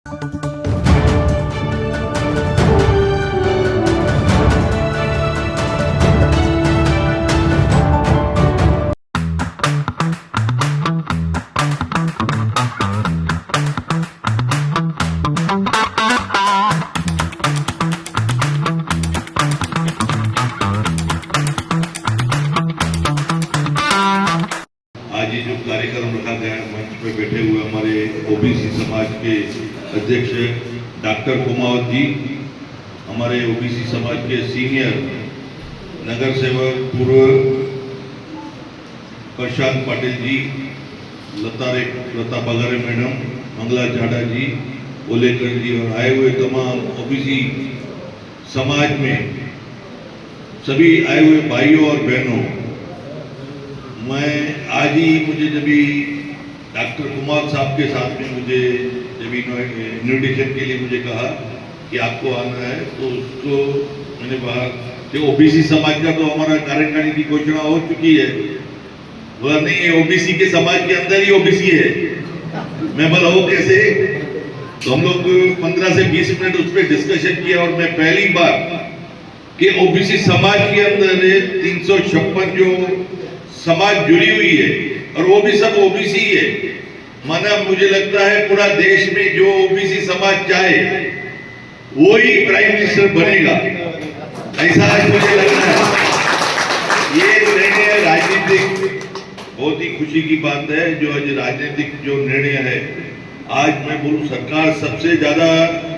आज ये जो कार्यक्रम रखा गया है, मंच पे बैठे हुए हमारे ओबीसी समाज के अध्यक्ष डॉक्टर कुमावत जी, हमारे ओबीसी समाज के सीनियर नगर सेवक पूर्व प्रशांत पाटिल जी, लता बगारे मैडम, मंगला झाड़ा जी, ओलेकर जी और आए हुए तमाम ओबीसी समाज में सभी आए हुए भाइयों और बहनों, मैं आज ही मुझे जब डॉक्टर कुमार साहब के साथ में मुझे जब इन्विटेशन के लिए मुझे कहा कि आपको आना है, तो उसको मैंने बाहर कि ओबीसी समाज का तो हमारा कार्यकारिणी की घोषणा हो चुकी है। बोला नहीं, ओबीसी के समाज के अंदर ही ओबीसी है। मैं बोला वो कैसे? तो हम लोग 15 से 20 मिनट उस पर डिस्कशन किया और मैं पहली बार कि ओबीसी समाज के अंदर 356 जो समाज जुड़ी हुई है और वो भी सब ओबीसी है। माना मुझे लगता है पूरा देश में जो ओबीसी समाज चाहे वो ही प्राइम मिनिस्टर बनेगा, ऐसा आज मुझे लग रहा है। ये निर्णय राजनीतिक बहुत ही खुशी की बात है, जो आज राजनीतिक जो निर्णय है, आज मैं बोलूं सरकार सबसे ज्यादा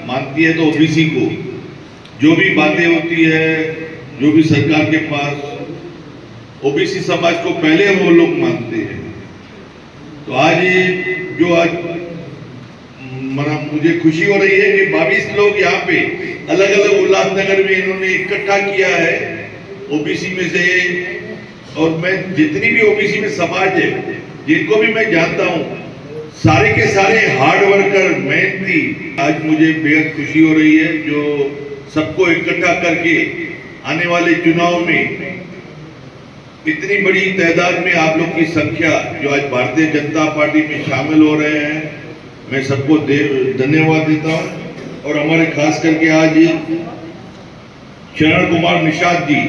मानती है तो ओबीसी को। जो भी बातें होती है, जो भी सरकार के पास, ओबीसी समाज को पहले वो लोग मानते हैं। तो आज मुझे खुशी हो रही है कि 22 लोग यहाँ पे अलग अलग उल्लासनगर में इन्होंने इकट्ठा किया है ओबीसी में से। और मैं जितनी भी ओबीसी में समाज है, जिनको भी मैं जानता हूँ, सारे के सारे हार्ड वर्कर, मेहनती। आज मुझे बेहद खुशी हो रही है जो सबको इकट्ठा करके आने वाले चुनाव में इतनी बड़ी तादाद में आप लोग की संख्या जो आज भारतीय जनता पार्टी में शामिल हो रहे हैं, मैं सबको धन्यवाद देता हूं। और हमारे खास करके आज शरण कुमार निषाद जी,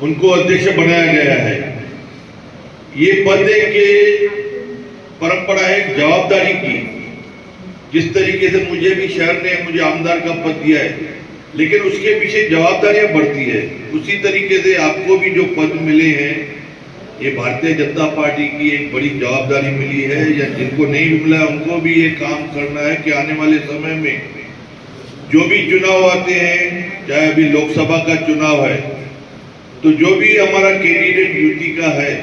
उनको अध्यक्ष बनाया गया है। ये पद एक परंपरा है जवाबदारी की। जिस तरीके से मुझे भी शहर ने मुझे आमदार का पद दिया है, लेकिन उसके पीछे जवाबदारियां बढ़ती है, उसी तरीके से आपको भी जो पद मिले हैं, ये भारतीय जनता पार्टी की एक बड़ी जवाबदारी मिली है। या जिनको नहीं मिला उनको भी ये काम करना है कि आने वाले समय में जो भी चुनाव आते हैं, चाहे अभी लोकसभा का चुनाव है, तो जो भी हमारा कैंडिडेट यूटी का है,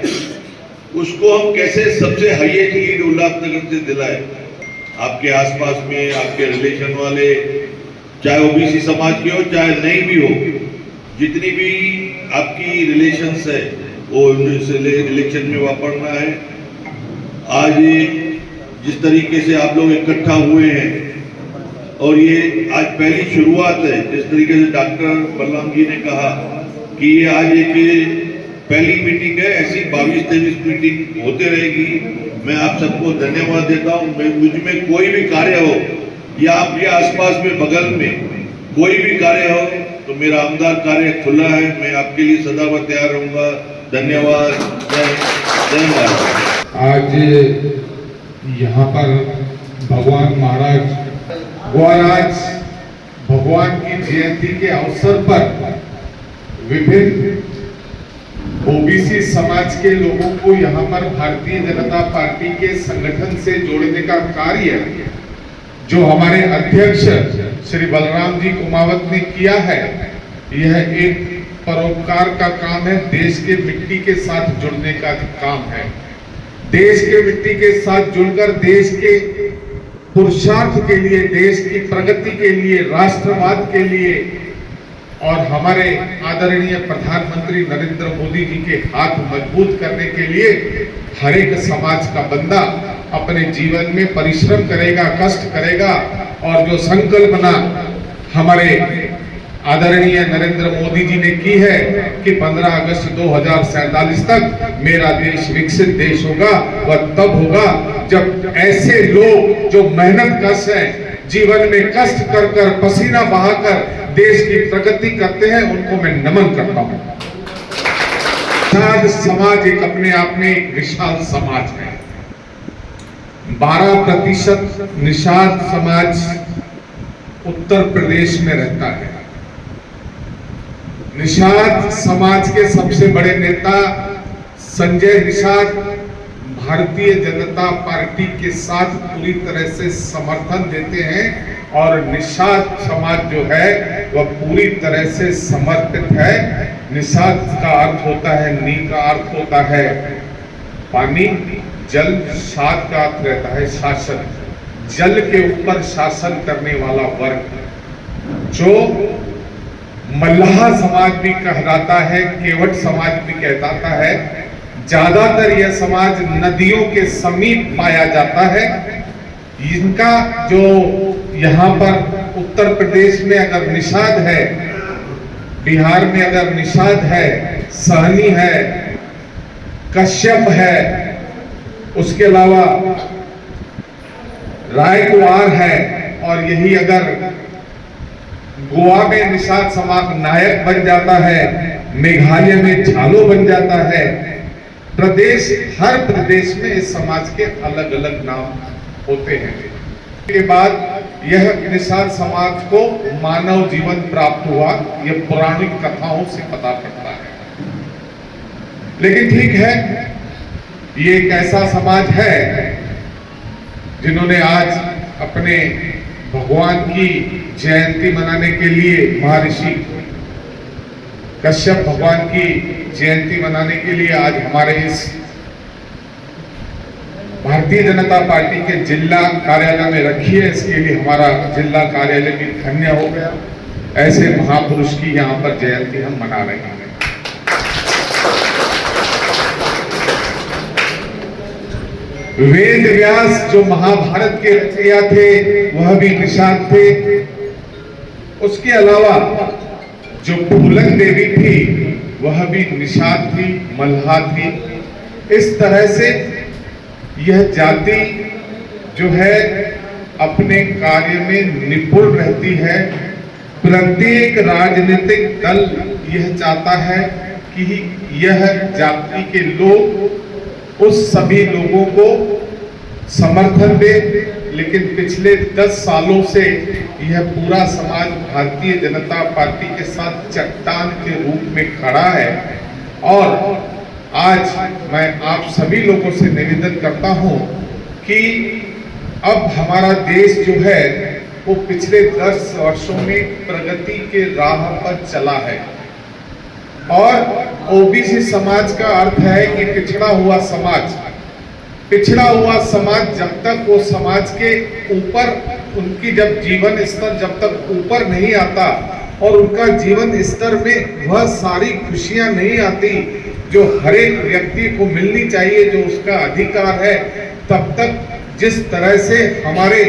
उसको हम कैसे सबसे हाईएस्ट लीड उल्लासनगर से दिलाए। आपके आसपास में आपके रिलेशन वाले, चाहे ओबीसी समाज के हो चाहे नहीं भी हो, जितनी भी आपकी रिलेशंस है वो इलेक्शन में वापरना है। आज जिस तरीके से आप लोग इकट्ठा हुए हैं, और ये आज पहली शुरुआत है, जिस तरीके से डॉक्टर बलराम जी ने कहा कि ये आज एक पहली मीटिंग है, ऐसी 22-23 मीटिंग होते रहेगी। मैं आप सबको धन्यवाद देता हूँ। मुझ में कोई भी कार्य हो या आपके आसपास में बगल में कोई भी कार्य हो, तो मेरा आमदार कार्य खुला है, मैं आपके लिए सदा तैयार रहूंगा। धन्यवाद। जय महाराज। आज यहाँ पर भगवान महाराज वो आज भगवान की जयंती के अवसर पर विभिन्न ओबीसी समाज के लोगों को यहाँ पर भारतीय जनता पार्टी के संगठन से जोड़ने का कार्य जो हमारे अध्यक्ष श्री बलराम जी कुमावत ने किया है, यह एक परोपकार का काम है। देश के मिट्टी के साथ जुड़ने का काम है। देश के मिट्टी के साथ जुड़कर देश के पुरुषार्थ के लिए, देश की प्रगति के लिए, राष्ट्रवाद के लिए और हमारे आदरणीय प्रधानमंत्री नरेंद्र मोदी जी के हाथ मजबूत करने के लिए हर एक समाज का बंदा अपने जीवन में परिश्रम करेगा, कष्ट करेगा। और जो संकल्पना हमारे आदरणीय नरेंद्र मोदी जी ने की है कि 15 अगस्त 2047 तक मेरा देश विकसित देश होगा, वह तब होगा जब ऐसे लोग जो मेहनत कश हैं, जीवन में कष्ट कर कर पसीना बहाकर देश की प्रगति करते हैं, उनको मैं नमन करता हूं। निषाद समाज एक अपने आप में एक विशाल समाज है। 12% निषाद समाज उत्तर प्रदेश में रहता है। निषाद समाज के सबसे बड़े नेता संजय निषाद भारतीय जनता पार्टी के साथ पूरी तरह से समर्थन देते हैं और निषाद समाज जो है वह पूरी तरह से समर्पित है। निषाद का अर्थ होता है, नी का अर्थ होता है पानी, जल, शाद का अर्थ रहता है शासन, जल के ऊपर शासन करने वाला वर्ग, जो मल्लाह समाज भी कहलाता है, केवट समाज भी कहलाता है। ज्यादातर यह समाज नदियों के समीप पाया जाता है। इनका जो यहाँ पर उत्तर प्रदेश में अगर निषाद है, बिहार में अगर निषाद है, सहनी है, कश्यप है, उसके अलावा रायकुआर है, और यही अगर गोवा में निषाद समाज नायक बन जाता है, मेघालय में झालो बन जाता है। प्रदेश, हर प्रदेश में इस समाज के अलग अलग नाम होते हैं। के बाद यह निषाद समाज को मानव जीवन प्राप्त हुआ, यह पौराणिक कथाओं से पता पड़ता है। लेकिन ठीक है, ये एक ऐसा समाज है जिन्होंने आज अपने भगवान की जयंती मनाने के लिए, महर्षि कश्यप भगवान की जयंती मनाने के लिए आज हमारे इस भारतीय जनता पार्टी के जिला कार्यालय में रखी है। इसके लिए हमारा जिला कार्यालय भी धन्य हो गया। ऐसे महापुरुष की यहाँ पर जयंती हम मना रहे हैं। वेद व्यास जो महाभारत के रचयिता थे वह भी निषाद थे। उसके अलावा जो फूलन देवी थी वह भी निषाद थी, मल्लाह थी। इस तरह से यह जाति जो है अपने कार्य में निपुण रहती है। प्रत्येक राजनीतिक दल यह चाहता है कि यह जाति के लोग उस सभी लोगों को समर्थन दे। लेकिन पिछले 10 सालों से यह पूरा समाज भारतीय जनता पार्टी के साथ चट्टान के रूप में खड़ा है। और आज मैं आप सभी लोगों से निवेदन करता हूं कि अब हमारा देश जो है वो पिछले 10 वर्षों में प्रगति के राह पर चला है। और ओबीसी समाज का अर्थ है कि पिछड़ा हुआ समाज। पिछड़ा हुआ समाज जब तक वो समाज के ऊपर, उनकी जब जीवन स्तर जब तक ऊपर नहीं आता और उनका जीवन स्तर में वह सारी खुशियां नहीं आती जो हर एक व्यक्ति को मिलनी चाहिए, जो उसका अधिकार है, तब तक जिस तरह से हमारे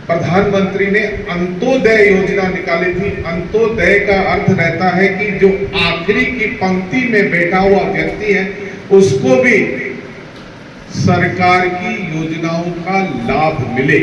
प्रधानमंत्री ने अंत्योदय योजना निकाली थी। अंत्योदय का अर्थ रहता है कि जो आखिरी की पंक्ति में बैठा हुआ व्यक्ति है उसको भी सरकार की योजनाओं का लाभ मिले।